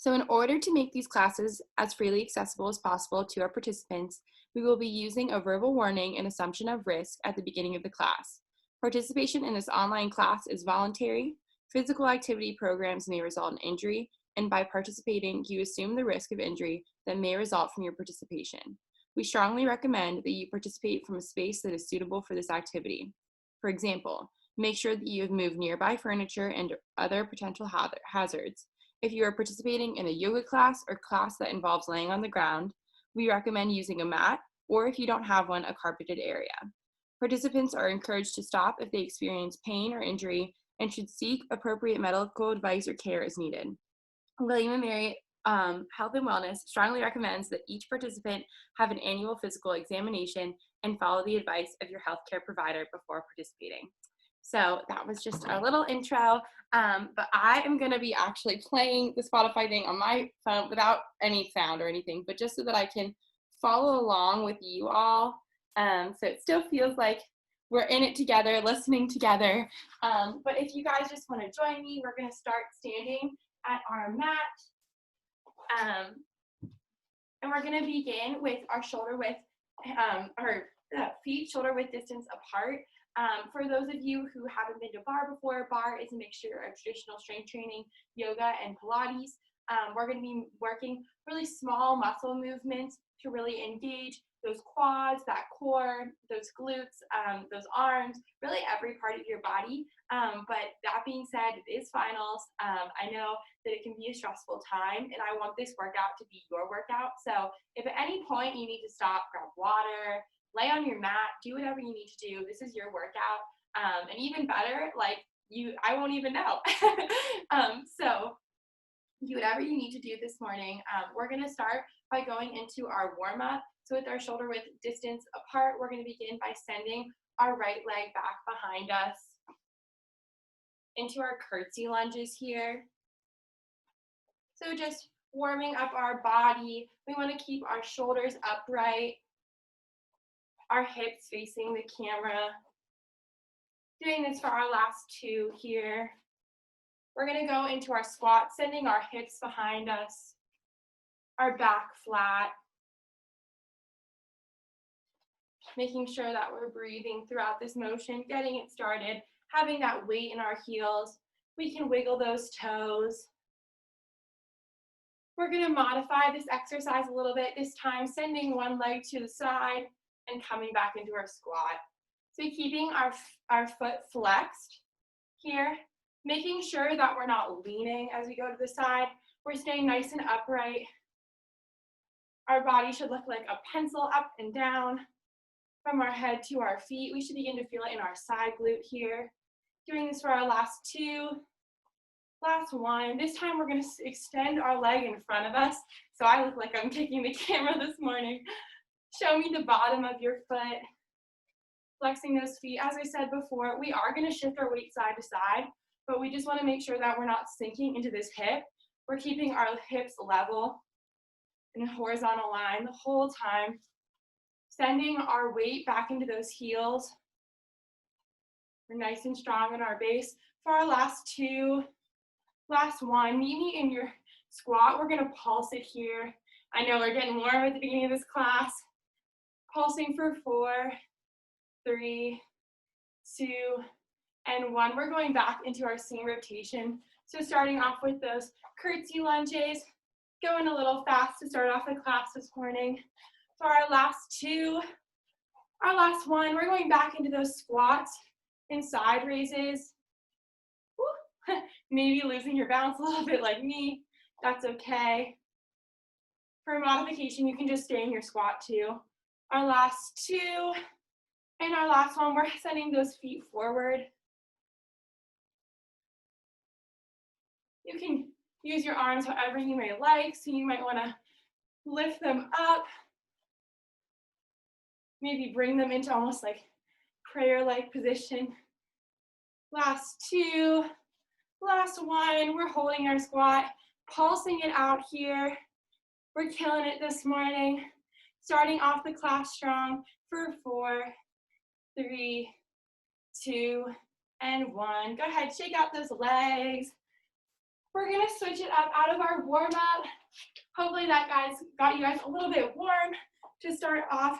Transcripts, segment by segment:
So in order to make these classes as freely accessible as possible to our participants, we will be using a verbal warning and assumption of risk at the beginning of the class. Participation in this online class is voluntary. Physical activity programs may result in injury, and by participating, you assume the risk of injury that may result from your participation. We strongly recommend that you participate from a space that is suitable for this activity. For example, make sure that you have moved nearby furniture and other potential hazards. If you are participating in a yoga class or class that involves laying on the ground, we recommend using a mat, or if you don't have one, a carpeted area. Participants are encouraged to stop if they experience pain or injury and should seek appropriate medical advice or care as needed. William & Mary Health and Wellness strongly recommends that each participant have an annual physical examination and follow the advice of your healthcare provider before participating. So that was just a little intro, but I am going to be actually playing the Spotify thing on my phone without any sound or anything, but just so that I can follow along with you all. So it still feels like we're in it together, listening together. But if you guys just want to join me, we're going to start standing at our mat. And we're going to begin with our shoulder width, our feet shoulder width distance apart. For those of you who haven't been to Barre before, Barre is a mixture of traditional strength training, yoga, and Pilates. We're going to be working really small muscle movements to really engage those quads, that core, those glutes, those arms, really every part of your body. But that being said, it is finals. I know that it can be a stressful time, and I want this workout to be your workout. So if at any point you need to stop, grab water, lay on your mat, do whatever you need to do. This is your workout. And even better, I won't even know. So do whatever you need to do this morning. We're going to start by going into our warm-up. So with our shoulder width distance apart, we're going to begin by sending our right leg back behind us into our curtsy lunges here. So just warming up our body. We want to keep our shoulders upright, our hips facing the camera. Doing this for our last two here. We're going to go into our squat, sending our hips behind us, our back flat, making sure that we're breathing throughout this motion, getting it started, having that weight in our heels. We can wiggle those toes. We're going to modify this exercise a little bit, this time sending one leg to the side and coming back into our squat. So keeping our foot flexed here, making sure that we're not leaning as we go to the side. We're staying nice and upright. Our body should look like a pencil up and down from our head to our feet. We should begin to feel it in our side glute here. Doing this for our last two. Last one. This time we're going to extend our leg in front of us. So I look like I'm kicking the camera this morning. Show me the bottom of your foot. Flexing those feet. As I said before, we are going to shift our weight side to side, but we just want to make sure that we're not sinking into this hip. We're keeping our hips level in a horizontal line the whole time. Sending our weight back into those heels. We're nice and strong in our base. For our last two, last one, meet me in your squat. We're going to pulse it here. I know we're getting warm at the beginning of this class. Pulsing for 4, 3, 2, and 1. We're going back into our same rotation. So starting off with those curtsy lunges, going a little fast to start off the class this morning. For our last two, our last one, we're going back into those squats and side raises. Woo. Maybe losing your balance a little bit like me. That's okay. For modification, you can just stay in your squat too. Our last two, and our last one, we're sending those feet forward. You can use your arms however you may like, so you might want to lift them up. Maybe bring them into almost like prayer-like position. Last two, last one, we're holding our squat, pulsing it out here. We're killing it this morning. Starting off the class strong for 4, 3, 2, and 1. Go ahead, shake out those legs. We're gonna switch it up out of our warm up. Hopefully that got you guys a little bit warm to start off.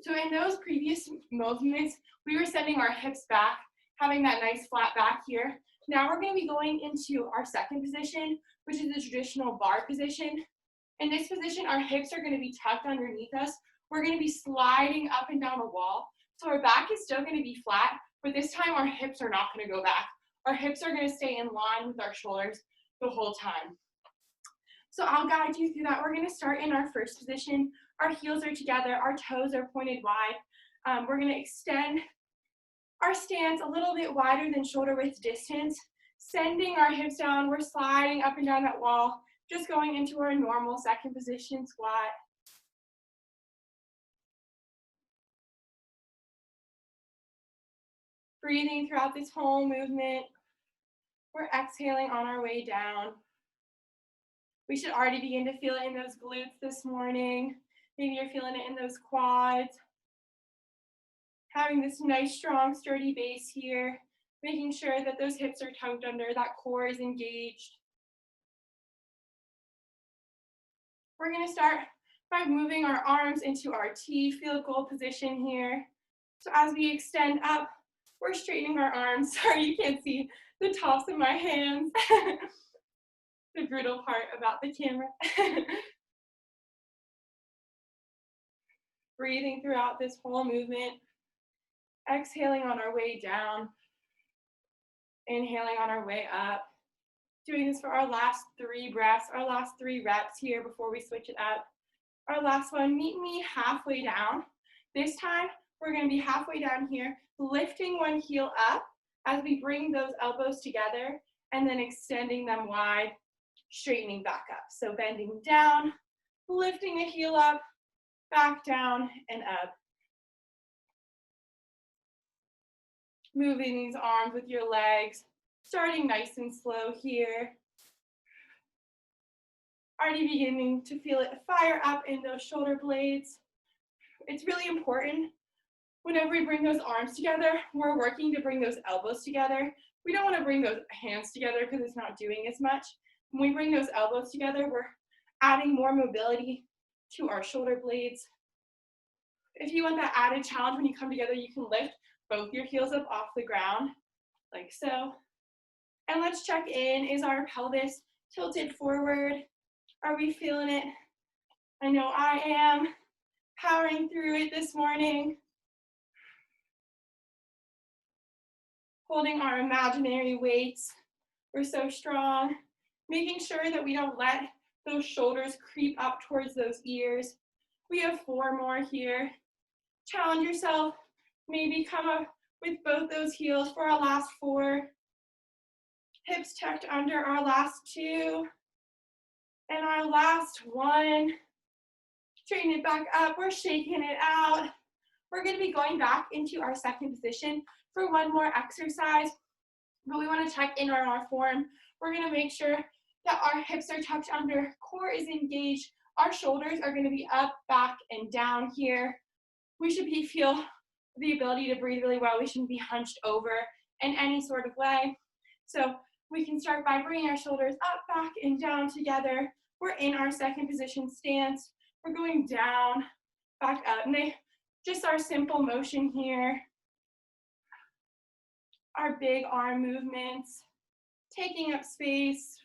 So in those previous movements, we were sending our hips back, having that nice flat back here. Now we're gonna be going into our second position, which is the traditional bar position. In this position, our hips are gonna be tucked underneath us. We're gonna be sliding up and down a wall. So our back is still gonna be flat, but this time our hips are not gonna go back. Our hips are gonna stay in line with our shoulders the whole time. So I'll guide you through that. We're gonna start in our first position. Our heels are together, our toes are pointed wide. We're gonna extend our stance a little bit wider than shoulder width distance, sending our hips down. We're sliding up and down that wall, just going into our normal second position squat. Breathing throughout this whole movement. We're exhaling on our way down. We should already begin to feel it in those glutes this morning. Maybe you're feeling it in those quads. Having this nice, strong, sturdy base here, making sure that those hips are tucked under, that core is engaged. We're gonna start by moving our arms into our T, field goal position here. So as we extend up, we're straightening our arms. Sorry, you can't see the tops of my hands. The brutal part about the camera. Breathing throughout this whole movement. Exhaling on our way down. Inhaling on our way up. Doing this for our last 3 breaths, our last 3 reps here before we switch it up. Our last one, meet me halfway down. This time, we're gonna be halfway down here, lifting one heel up as we bring those elbows together and then extending them wide, straightening back up. So bending down, lifting a heel up, back down and up. Moving these arms with your legs, starting nice and slow here. Already beginning to feel it fire up in those shoulder blades. It's really important whenever we bring those arms together, we're working to bring those elbows together. We don't want to bring those hands together because it's not doing as much. When we bring those elbows together, we're adding more mobility to our shoulder blades. If you want that added challenge when you come together, you can lift both your heels up off the ground, like so. And let's check in. Is our pelvis tilted forward? Are we feeling it? I know I am. Powering through it this morning. Holding our imaginary weights. We're so strong. Making sure that we don't let those shoulders creep up towards those ears. We have 4 more here. Challenge yourself. Maybe come up with both those heels for our last 4. Hips tucked under our last 2. And our last 1. Straighten it back up. We're shaking it out. We're going to be going back into our second position for 1 more exercise. But we want to check in on our form. We're going to make sure that our hips are tucked under, core is engaged. Our shoulders are going to be up, back, and down here. We should feel the ability to breathe really well. We shouldn't be hunched over in any sort of way. So we can start by bringing our shoulders up, back, and down together. We're in our second position stance. We're going down, back up. And just our simple motion here. Our big arm movements, taking up space.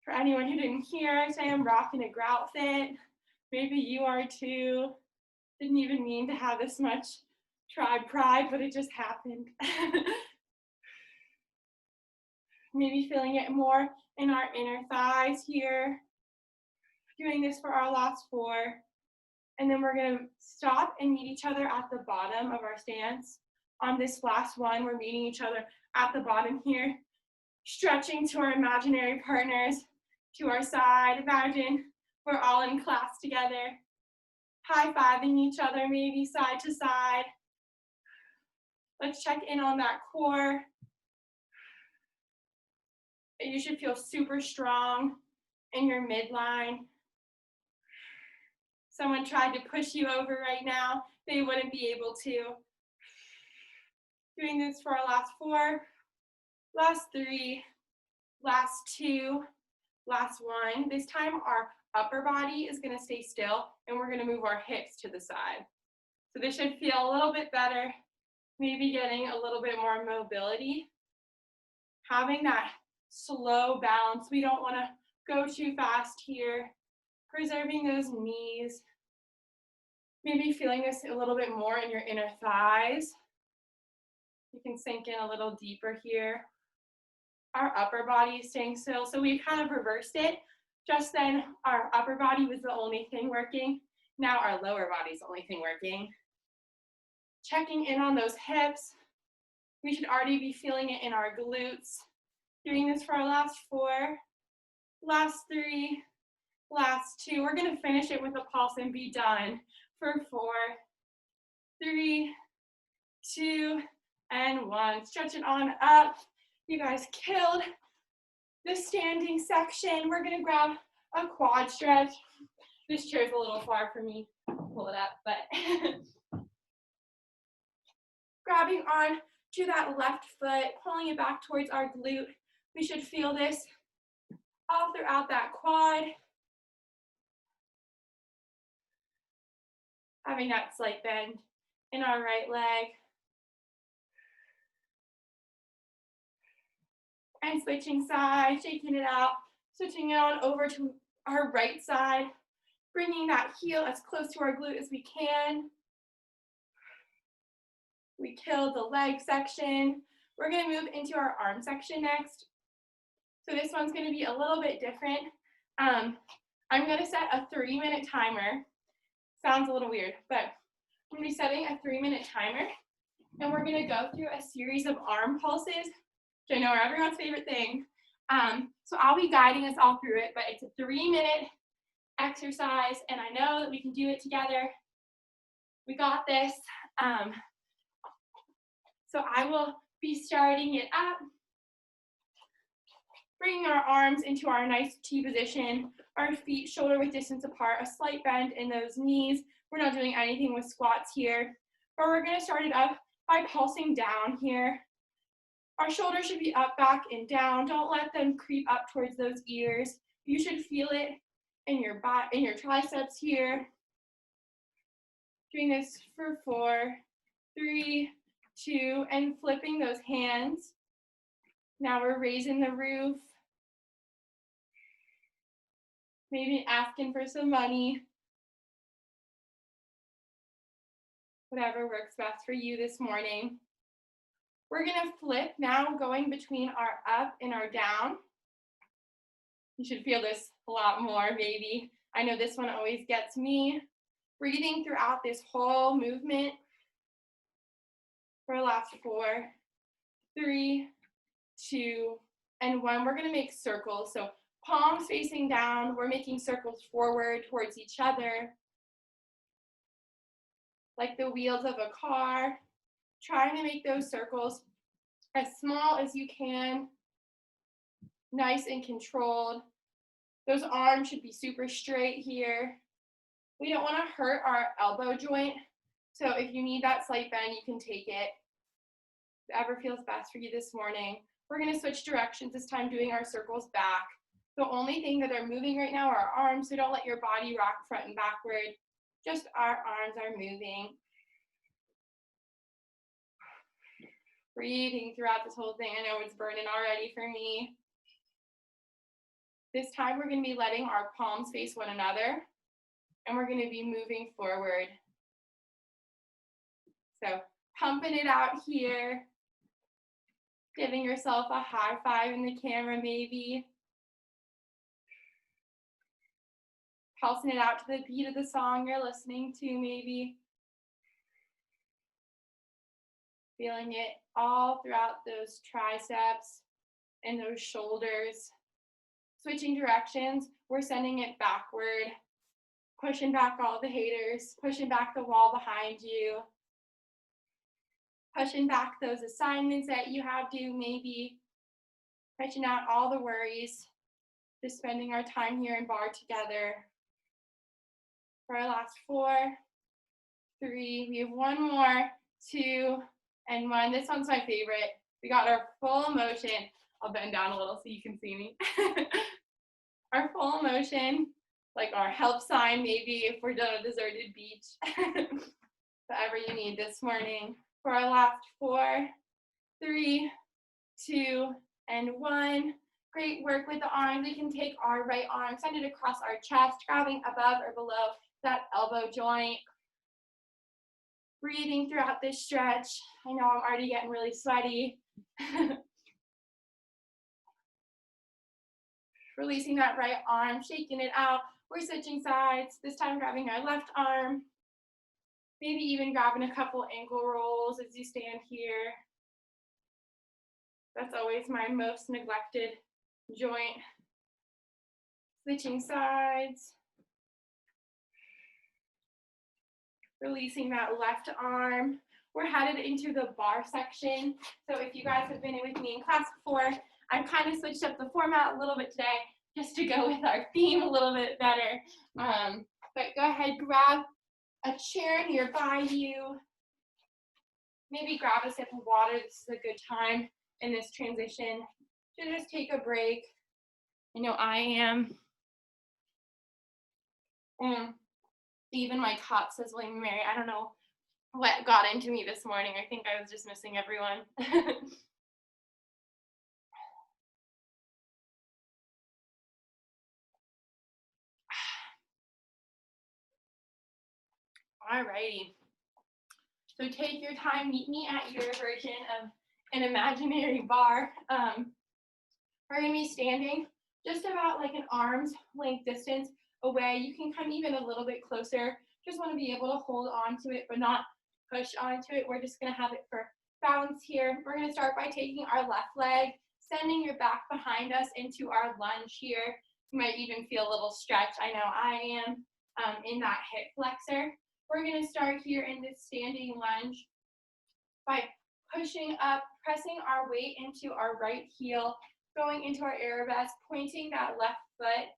For anyone who didn't hear, I say I'm rocking a grout fit. Maybe you are too. Didn't even mean to have this much tribe pride, but it just happened. Maybe feeling it more in our inner thighs here. Doing this for our last 4. And then we're gonna stop and meet each other at the bottom of our stance. On this last one, we're meeting each other at the bottom here. Stretching to our imaginary partners to our side. Imagine we're all in class together. High-fiving each other, maybe side to side. Let's check in on that core. You should feel super strong in your midline. Someone tried to push you over right now, they wouldn't be able to. Doing this for our last 4, last 3, last 2, last 1. This time our upper body is gonna stay still and we're gonna move our hips to the side. So this should feel a little bit better, maybe getting a little bit more mobility. Having that slow bounce. We don't wanna go too fast here. Preserving those knees. Maybe feeling this a little bit more in your inner thighs. You can sink in a little deeper here. Our upper body is staying still. So we kind of reversed it. Just then, our upper body was the only thing working. Now our lower body is the only thing working. Checking in on those hips. We should already be feeling it in our glutes. Doing this for our last 4, last 3, last 2. We're gonna finish it with a pulse and be done for 4, 3, 2, and 1. Stretch it on up. You guys killed the standing section. We're gonna grab a quad stretch. This chair's a little far for me. Pull it up, but grabbing on to that left foot, pulling it back towards our glute. We should feel this all throughout that quad. Having that slight bend in our right leg. And switching sides, shaking it out, switching it on over to our right side, bringing that heel as close to our glute as we can. We killed the leg section. We're gonna move into our arm section next. So this one's gonna be a little bit different. I'm gonna set a 3-minute timer. Sounds a little weird, but I'm gonna be setting a 3-minute timer, and we're gonna go through a series of arm pulses, which I know are everyone's favorite thing. So I'll be guiding us all through it, but it's a 3-minute exercise, and I know that we can do it together. We got this. So I will be starting it up, bringing our arms into our nice T position, our feet shoulder width distance apart, a slight bend in those knees. We're not doing anything with squats here, but we're gonna start it up by pulsing down here. Our shoulders should be up, back, and down. Don't let them creep up towards those ears. You should feel it in your butt, in your triceps here. Doing this for 4, 3, 2, and flipping those hands. Now we're raising the roof. Maybe asking for some money. Whatever works best for you this morning. We're gonna flip now, going between our up and our down. You should feel this a lot more, maybe. I know this one always gets me. Breathing throughout this whole movement. For our last 4, 3, 2, and 1. We're gonna make circles. So palms facing down, we're making circles forward towards each other. Like the wheels of a car. Trying to make those circles as small as you can. Nice and controlled. Those arms should be super straight here. We don't wanna hurt our elbow joint. So if you need that slight bend, you can take it. Whatever feels best for you this morning. We're gonna switch directions, this time doing our circles back. The only thing that are moving right now are our arms, so don't let your body rock front and backward. Just our arms are moving. Breathing throughout this whole thing. I know it's burning already for me. This time we're gonna be letting our palms face one another, and we're gonna be moving forward. So pumping it out here. Giving yourself a high five in the camera, maybe. Pulsing it out to the beat of the song you're listening to, maybe. Feeling it all throughout those triceps and those shoulders. Switching directions, we're sending it backward. Pushing back all the haters, pushing back the wall behind you. Pushing back those assignments that you have due, maybe. Pushing out all the worries. Just spending our time here in bar together. For our last 4, 3, we have 1 more, 2, and 1. This one's my favorite. We got our full motion. I'll bend down a little so you can see me. Our full motion, like our help sign maybe if we're done a deserted beach. Whatever you need this morning. For our last 4, 3, 2, and 1. Great work with the arms. We can take our right arm, send it across our chest, grabbing above or below that elbow joint. Breathing throughout this stretch. I know I'm already getting really sweaty. Releasing that right arm, shaking it out. We're switching sides. This time grabbing our left arm. Maybe even grabbing a couple ankle rolls as you stand here. That's always my most neglected joint. Switching sides. Releasing that left arm. We're headed into the bar section. So if you guys have been with me in class before, I've kind of switched up the format a little bit today just to go with our theme a little bit better. But go ahead, grab a chair nearby you. Maybe grab a sip of water. This is a good time in this transition to just take a break. I know I am. Even my cup says William Mary. I don't know what got into me this morning. I think I was just missing everyone. Alrighty. So take your time, meet me at your version of an imaginary bar. We're gonna be standing just about like an arm's length distance away. You can come even a little bit closer. Just wanna be able to hold on to it, but not push onto it. We're just gonna have it for balance here. We're gonna start by taking our left leg, sending your back behind us into our lunge here. You might even feel a little stretch. I know I am in that hip flexor. We're gonna start here in this standing lunge by pushing up, pressing our weight into our right heel, going into our arabesque, pointing that left foot,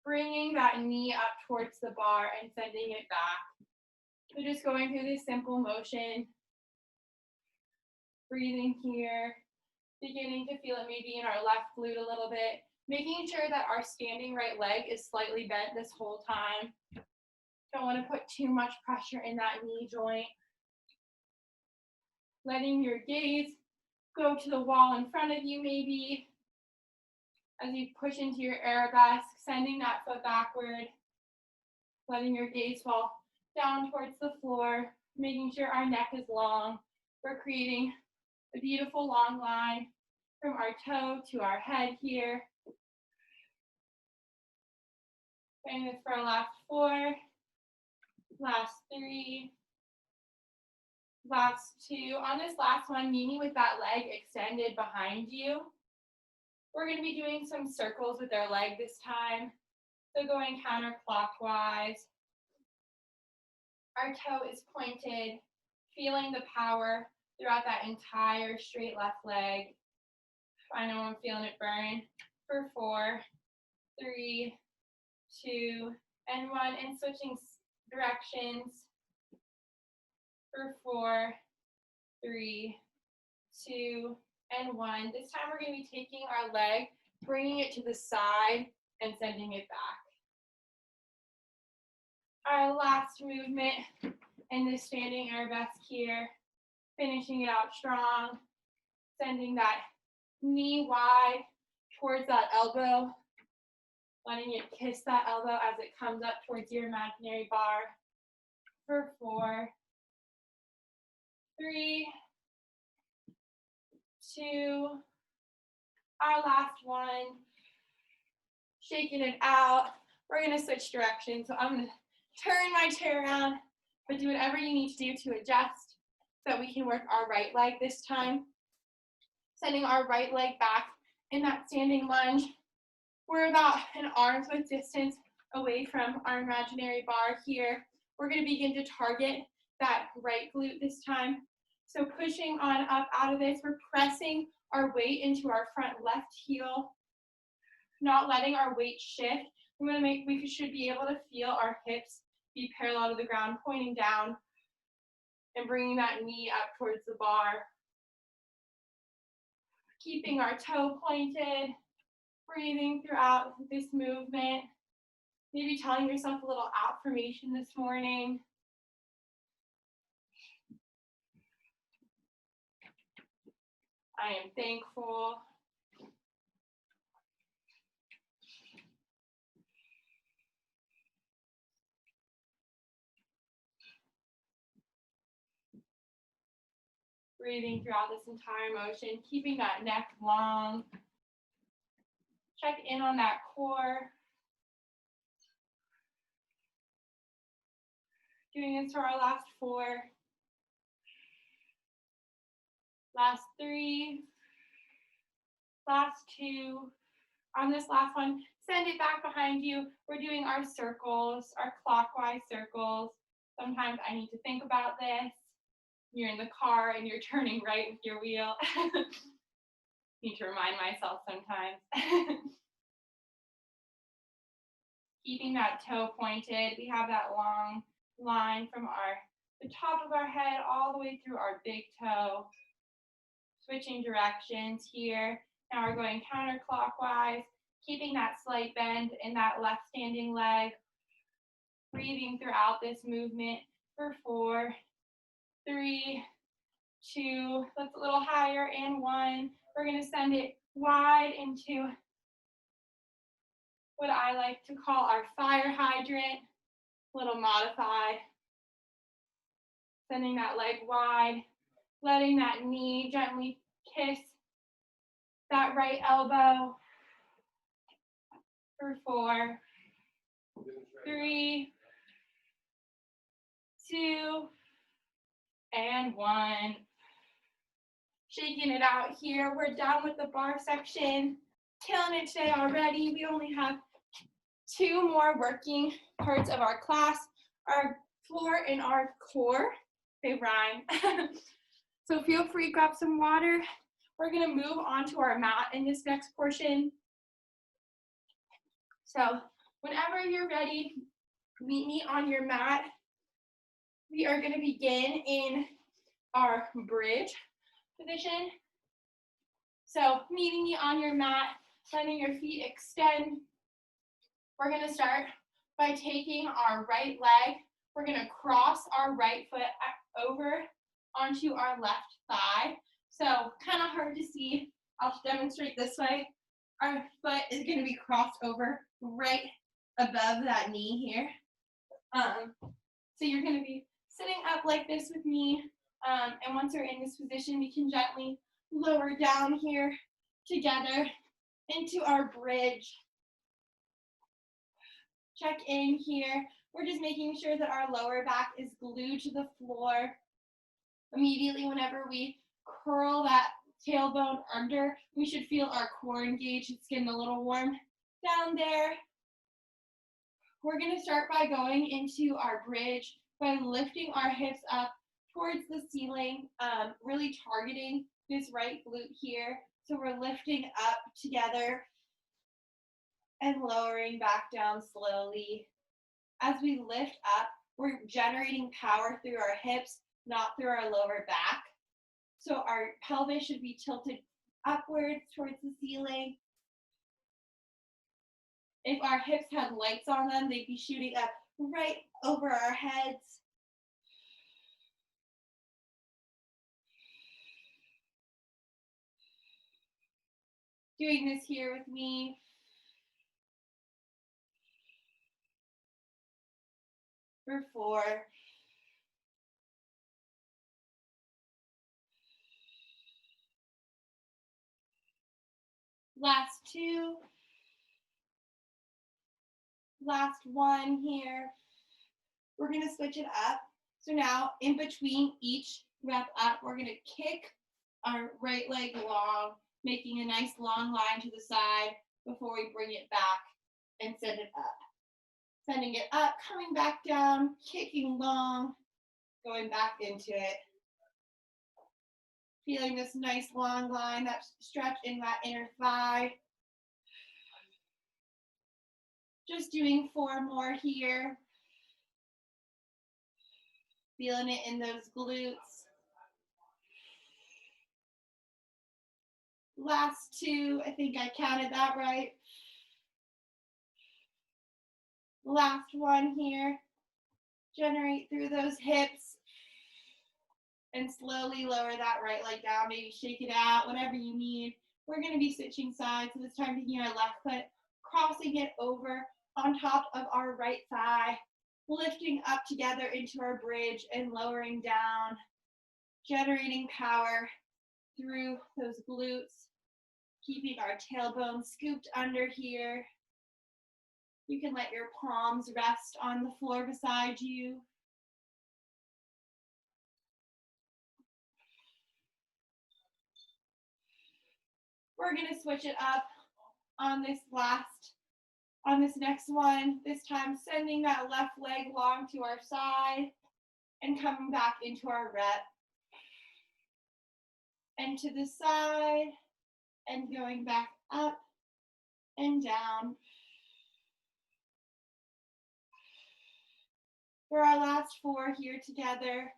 bringing that knee up towards the bar and sending it back. So just going through this simple motion, breathing here, beginning to feel it maybe in our left glute a little bit, making sure that our standing right leg is slightly bent this whole time. Don't want to put too much pressure in that knee joint. Letting your gaze go to the wall in front of you maybe. As you push into your arabesque, sending that foot backward. Letting your gaze fall down towards the floor. Making sure our neck is long. We're creating a beautiful long line from our toe to our head here. Doing this for our last 4. Last 3, last 2. On this last one, meet me with that leg extended behind you. We're going to be doing some circles with our leg this time. So going counterclockwise. Our toe is pointed, feeling the power throughout that entire straight left leg. I know I'm feeling it burn. For 4, 3, 2, and 1. And switching directions for 4, 3, 2, and 1. This time we're going to be taking our leg, bringing it to the side, and sending it back. Our last movement in this standing arabesque here, finishing it out strong, sending that knee wide towards that elbow, letting it kiss that elbow as it comes up towards your imaginary bar. For 4, 3, 2, our last one. Shaking it out. We're gonna switch directions. So I'm gonna turn my chair around, but do whatever you need to do to adjust so that we can work our right leg this time. Sending our right leg back in that standing lunge. We're about an arm's width distance away from our imaginary bar here. We're going to begin to target that right glute this time. So pushing on up out of this, we're pressing our weight into our front left heel, not letting our weight shift. We should be able to feel our hips be parallel to the ground, pointing down. and bringing that knee up towards the bar. Keeping our toe pointed, breathing throughout this movement. Maybe telling yourself a little affirmation this morning. I am thankful. Breathing throughout this entire motion, keeping that neck long. Check in on that core. Doing this for our last 4. Last 3. Last 2. On this last one, send it back behind you. We're doing our circles, our clockwise circles. Sometimes I need to think about this. You're in the car and you're turning right with your wheel. Need to remind myself sometimes. Keeping that toe pointed. We have that long line from the top of our head all the way through our big toe. Switching directions here. Now we're going counterclockwise, keeping that slight bend in that left standing leg. Breathing throughout this movement for 4, 3, 2, let's a little higher, and 1. We're going to send it wide into what I like to call our fire hydrant, a little modified. Sending that leg wide, letting that knee gently kiss that right elbow for 4, 3, 2, and 1. Shaking it out here. We're done with the bar section. Killing it today already. We only have 2 more working parts of our class, our floor and our core. They rhyme. So feel free to grab some water. We're going to move on to our mat in this next portion. So whenever you're ready, meet me on your mat. We are going to begin in our bridge position. So meeting me on your mat, letting your feet extend. We're going to start by taking our right leg. We're going to cross our right foot over onto our left thigh. So kind of hard to see. I'll demonstrate this way. Our foot is going to be crossed over right above that knee here. So you're going to be sitting up like this with me. And once you're in this position, we can gently lower down here together into our bridge. Check in here. We're just making sure that our lower back is glued to the floor. Immediately whenever we curl that tailbone under, we should feel our core engaged. It's getting a little warm down there. We're going to start by going into our bridge by lifting our hips up towards the ceiling, really targeting this right glute here. So we're lifting up together and lowering back down slowly. As we lift up, we're generating power through our hips, not through our lower back. So our pelvis should be tilted upwards towards the ceiling. If our hips had lights on them, they'd be shooting up right over our heads. Doing this here with me. For 4. Last 2. Last 1 here. We're going to switch it up. So now in between each rep up, we're going to kick our right leg long, making a nice long line to the side before we bring it back and send it up. Sending it up, coming back down, kicking long, going back into it. Feeling this nice long line, that stretch in that inner thigh. Just doing 4 more here. Feeling it in those glutes. Last two, I think I counted that right. Last one here. Generate through those hips and slowly lower that right leg down. Maybe shake it out, whatever you need. We're going to be switching sides. So this time taking our left foot, crossing it over on top of our right thigh, lifting up together into our bridge and lowering down, generating power through those glutes, keeping our tailbone scooped under here. You can let your palms rest on the floor beside you. We're going to switch it up on this next one. This time sending that left leg long to our side and coming back into our rep. And to the side and going back up and down. For our last four here together,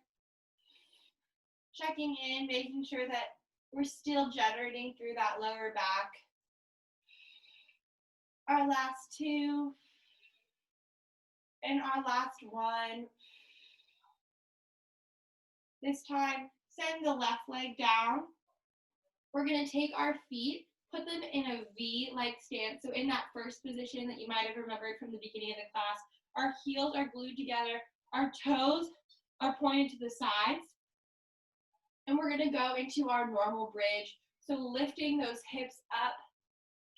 checking in, making sure that we're still generating through that lower back. Our last two, and our last one. This time, send the left leg down. We're going to take our feet, put them in a V-like stance. So in that first position that you might have remembered from the beginning of the class, our heels are glued together, our toes are pointed to the sides, and we're going to go into our normal bridge. So lifting those hips up,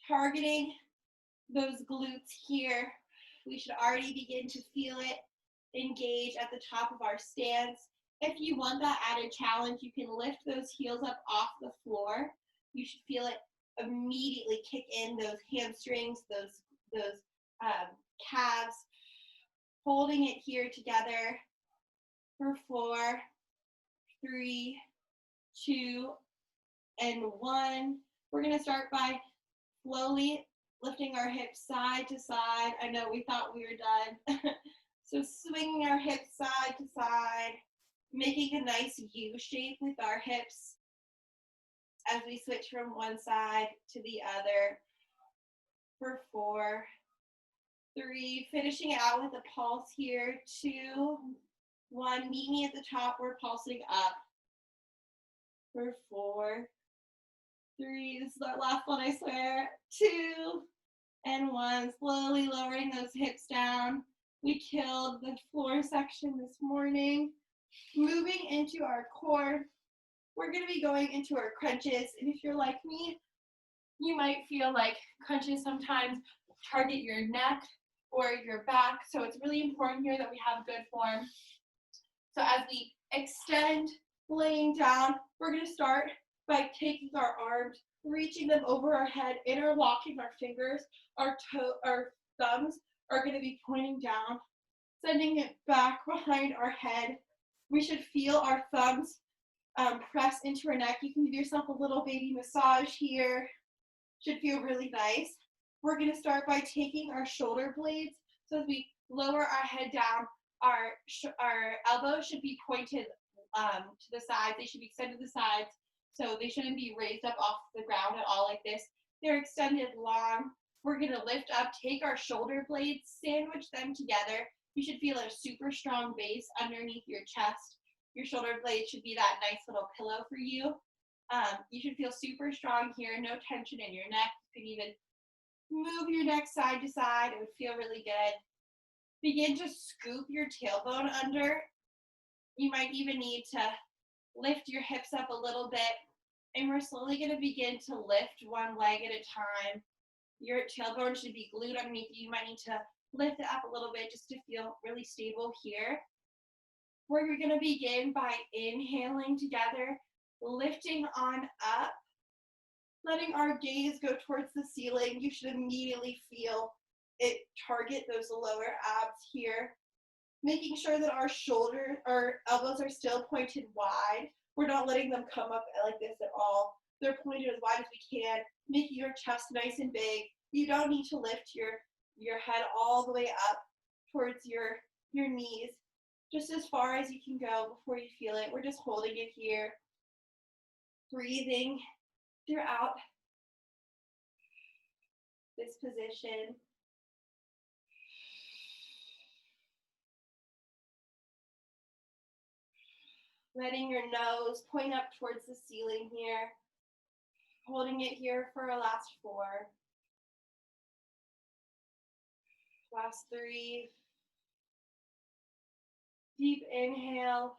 targeting those glutes here. We should already begin to feel it engage at the top of our stance. If you want that added challenge, you can lift those heels up off the floor. You should feel it immediately kick in those hamstrings, those calves. Holding it here together for 4, 3, 2, and 1. We're going to start by slowly lifting our hips side to side. I know we thought we were done. So swinging our hips side to side, making a nice U shape with our hips as we switch from one side to the other for 4, 3, finishing it out with a pulse here, 2, 1, meet me at the top, we're pulsing up for 4, 3, this is our last one, I swear, 2, and 1, slowly lowering those hips down. We killed the floor section this morning. Moving into our core, we're going to be going into our crunches, and if you're like me, you might feel like crunches sometimes target your neck or your back, so it's really important here that we have good form. So as we extend, laying down, we're going to start by taking our arms, reaching them over our head, interlocking our fingers. Our thumbs are going to be pointing down, sending it back behind our head. We should feel our thumbs press into our neck. You can give yourself a little baby massage here. Should feel really nice. We're going to start by taking our shoulder blades. So as we lower our head down, our elbows should be pointed to the sides. They should be extended to the sides. So they shouldn't be raised up off the ground at all like this. They're extended long. We're going to lift up, take our shoulder blades, sandwich them together. You should feel a super strong base underneath your chest. Your shoulder blades should be that nice little pillow for you. You should feel super strong here, no tension in your neck. You can even move your neck side to side. It would feel really good. Begin to scoop your tailbone under. You might even need to lift your hips up a little bit. And we're slowly going to begin to lift one leg at a time. Your tailbone should be glued underneath you. You might need to lift it up a little bit just to feel really stable here. We're going to begin by inhaling together, lifting on up, letting our gaze go towards the ceiling. You should immediately feel it target those lower abs here. Making sure that our elbows are still pointed wide. We're not letting them come up like this at all. They're pointed as wide as we can, making your chest nice and big. You don't need to lift your head all the way up towards your knees. just as far as you can go before you feel it. We're just holding it here, breathing throughout this position. Letting your nose point up towards the ceiling here. Holding it here for our last 4. Last 3. Deep inhale.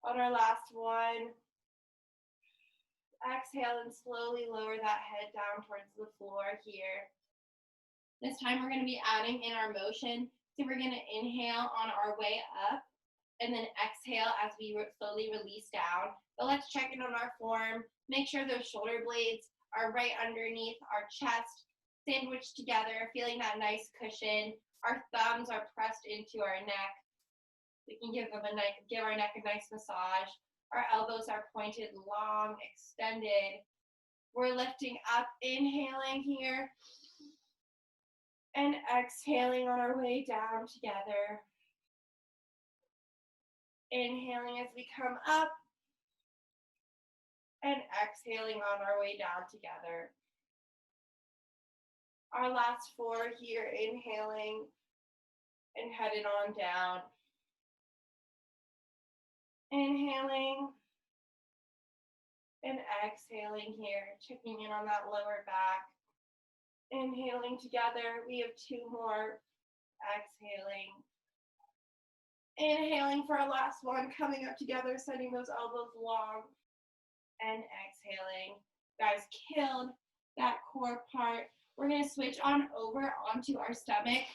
On our last 1. Exhale and slowly lower that head down towards the floor here. This time we're going to be adding in our motion. So we're going to inhale on our way up and then exhale as we slowly release down. But let's check in on our form. Make sure those shoulder blades are right underneath our chest, sandwiched together, feeling that nice cushion. Our thumbs are pressed into our neck. We can give our neck a nice massage. Our elbows are pointed, long, extended. We're lifting up, inhaling here, and exhaling on our way down together. Inhaling as we come up, and exhaling on our way down together. Our last 4 here, inhaling and headed on down. Inhaling and exhaling here, checking in on that lower back. Inhaling together, we have 2 more. Exhaling. Inhaling for our last 1, coming up together, setting those elbows long. And exhaling. Guys, killed that core part. We're going to switch on over onto our stomach.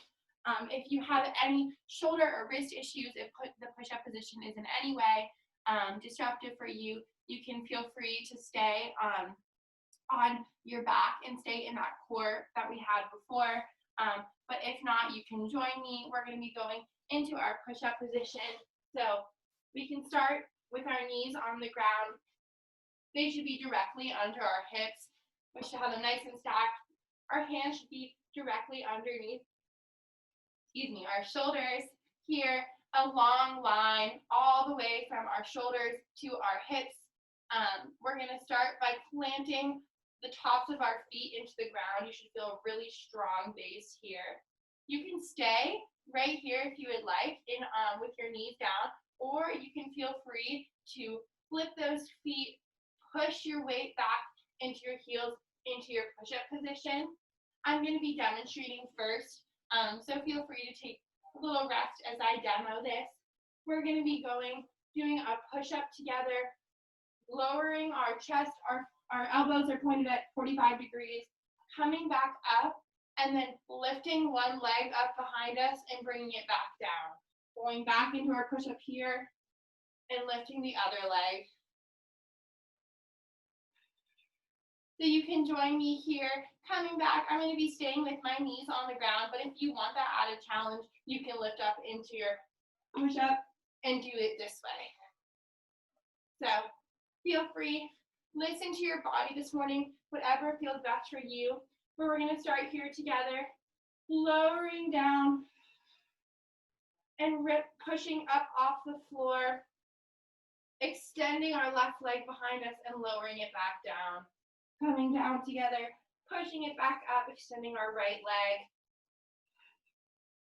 If you have any shoulder or wrist issues, if the push-up position is in any way disruptive for you, you can feel free to stay on your back and stay in that core that we had before. But if not, you can join me. We're going to be going into our push-up position. So we can start with our knees on the ground. They should be directly under our hips. We should have them nice and stacked. Our hands should be directly underneath, our shoulders here, a long line all the way from our shoulders to our hips. We're going to start by planting the tops of our feet into the ground. You should feel a really strong base here. You can stay right here if you would like, with your knees down, or you can feel free to flip those feet, push your weight back into your heels, into your push-up position. I'm going to be demonstrating first, so feel free to take a little rest as I demo this. We're going to be doing a push-up together, lowering our chest, our elbows are pointed at 45 degrees, coming back up, and then lifting one leg up behind us and bringing it back down. Going back into our push-up here, and lifting the other leg. So you can join me here. Coming back, I'm going to be staying with my knees on the ground, but if you want that added challenge, you can lift up into your push-up and do it this way. So feel free, listen to your body this morning, whatever feels best for you. But we're going to start here together, lowering down and pushing up off the floor, extending our left leg behind us and lowering it back down. Coming down together, pushing it back up, extending our right leg.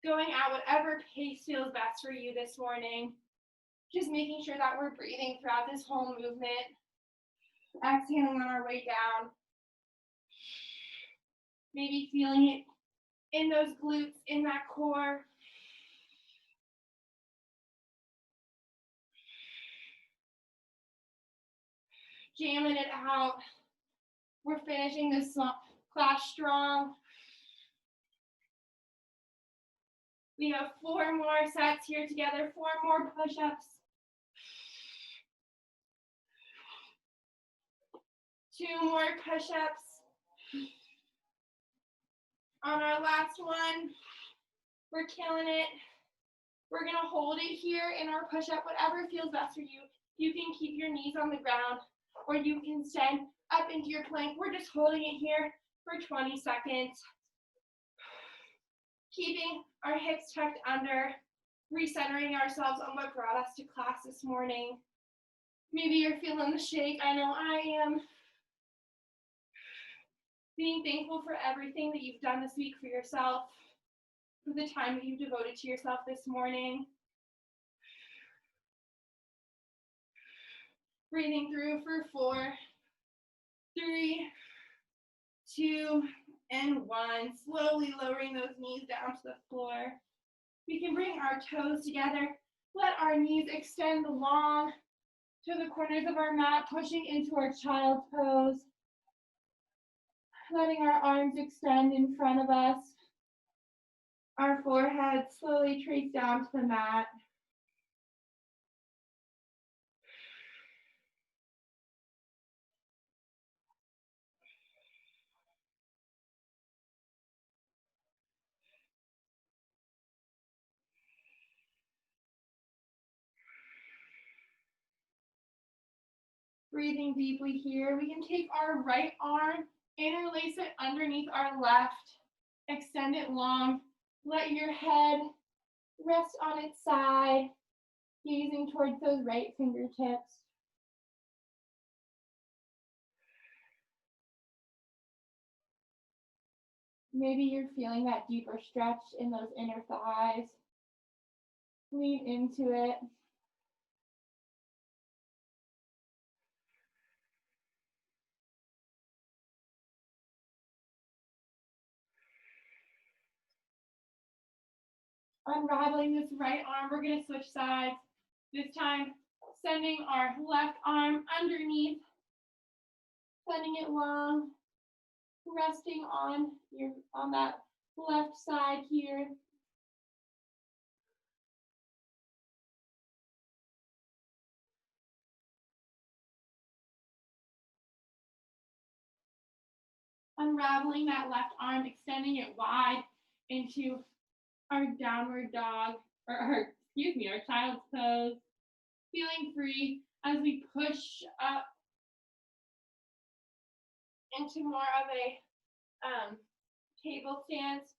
Going at whatever pace feels best for you this morning. Just making sure that we're breathing throughout this whole movement. Exhaling on our way down. Maybe feeling it in those glutes, in that core. Jamming it out. We're finishing this class strong. We have 4 more sets here together, 4 more push-ups. 2 more push-ups. On our last one, we're killing it. We're gonna hold it here in our push-up, whatever feels best for you. You can keep your knees on the ground, or you can stand up into your plank. We're just holding it here for 20 seconds. Keeping our hips tucked under, recentering ourselves on what brought us to class this morning. Maybe you're feeling the shake. I know I am. Being thankful for everything that you've done this week for yourself, for the time that you've devoted to yourself this morning. Breathing through for 4, 3, 2, and 1. Slowly lowering those knees down to the floor. We can bring our toes together. Let our knees extend long to the corners of our mat, pushing into our child's pose. Letting our arms extend in front of us. Our forehead slowly trace down to the mat. Breathing deeply here. We can take our right arm, interlace it underneath our left, extend it long. Let your head rest on its side, gazing towards those right fingertips. Maybe you're feeling that deeper stretch in those inner thighs. Lean into it. Unraveling this right arm, we're going to switch sides. This time, sending our left arm underneath, sending it long, resting on that left side here. Unraveling that left arm, extending it wide into our downward dog, or our child's pose. Feeling free as we push up into more of a table stance.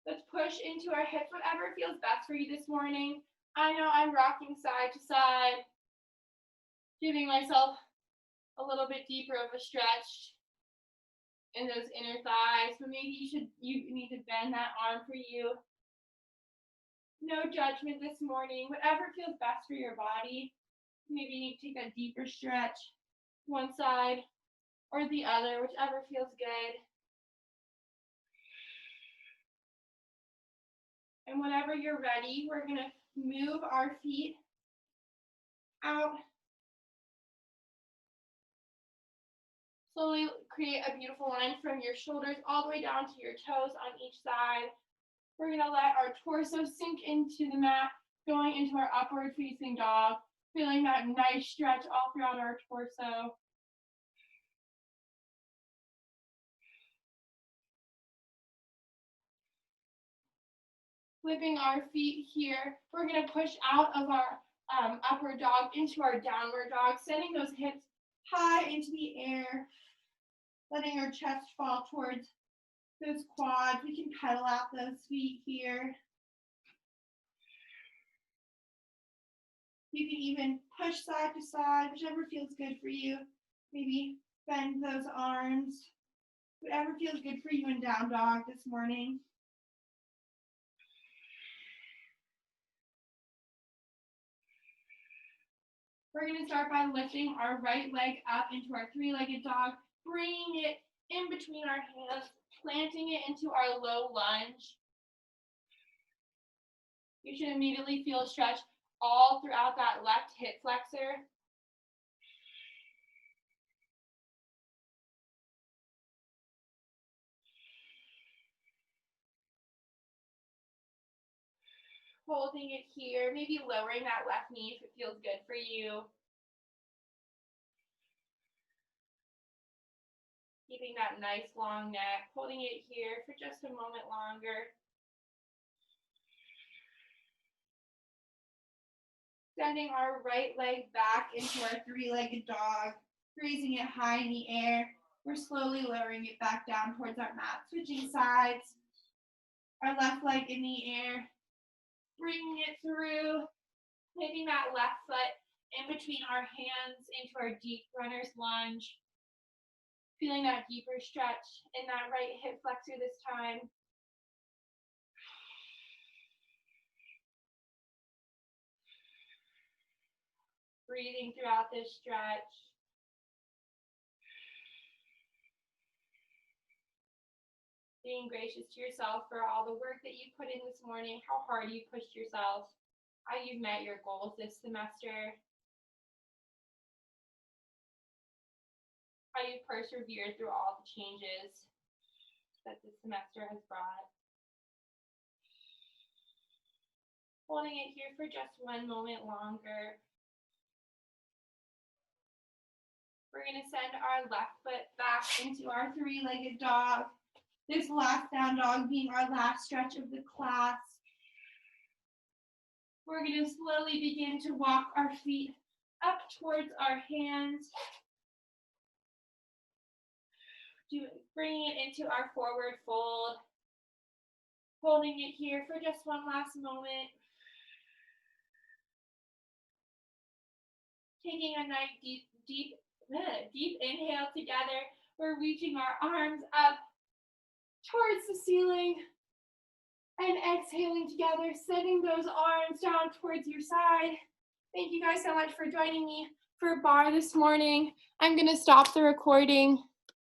Let's push into our hips, whatever feels best for you this morning. I know I'm rocking side to side, giving myself a little bit deeper of a stretch in those inner thighs, but maybe you need to bend that arm for you. No judgment this morning, whatever feels best for your body. Maybe you need to take a deeper stretch, one side or the other, whichever feels good. And whenever you're ready, we're gonna move our feet out. Slowly create a beautiful line from your shoulders all the way down to your toes on each side. We're gonna let our torso sink into the mat, going into our upward facing dog, feeling that nice stretch all throughout our torso. Flipping our feet here, we're gonna push out of our upward dog into our downward dog, sending those hips high into the air, letting our chest fall towards those quads. We can pedal out those feet here. You can even push side to side, whichever feels good for you. Maybe bend those arms, whatever feels good for you in down dog this morning. We're going to start by lifting our right leg up into our three-legged dog, bringing it in between our hands, planting it into our low lunge. You should immediately feel a stretch all throughout that left hip flexor. Holding it here, maybe lowering that left knee if it feels good for you. Keeping that nice long neck, holding it here for just a moment longer. Sending our right leg back into our three-legged dog, raising it high in the air. We're slowly lowering it back down towards our mat, switching sides. Our left leg in the air, Bringing it through, taking that left foot in between our hands into our deep runner's lunge. Feeling that deeper stretch in that right hip flexor this time. Breathing throughout this stretch. Being gracious to yourself for all the work that you put in this morning, how hard you pushed yourself, how you've met your goals this semester, how you persevered through all the changes that this semester has brought. Holding it here for just one moment longer. We're going to send our left foot back into our three-legged dog. This last down dog being our last stretch of the class. We're going to slowly begin to walk our feet up towards our hands. Bringing it into our forward fold. Holding it here for just one last moment. Taking a nice deep inhale together. We're reaching our arms up towards the ceiling and exhaling together, sending those arms down towards your side. Thank you guys so much for joining me for Barre this morning. I'm going to stop the recording.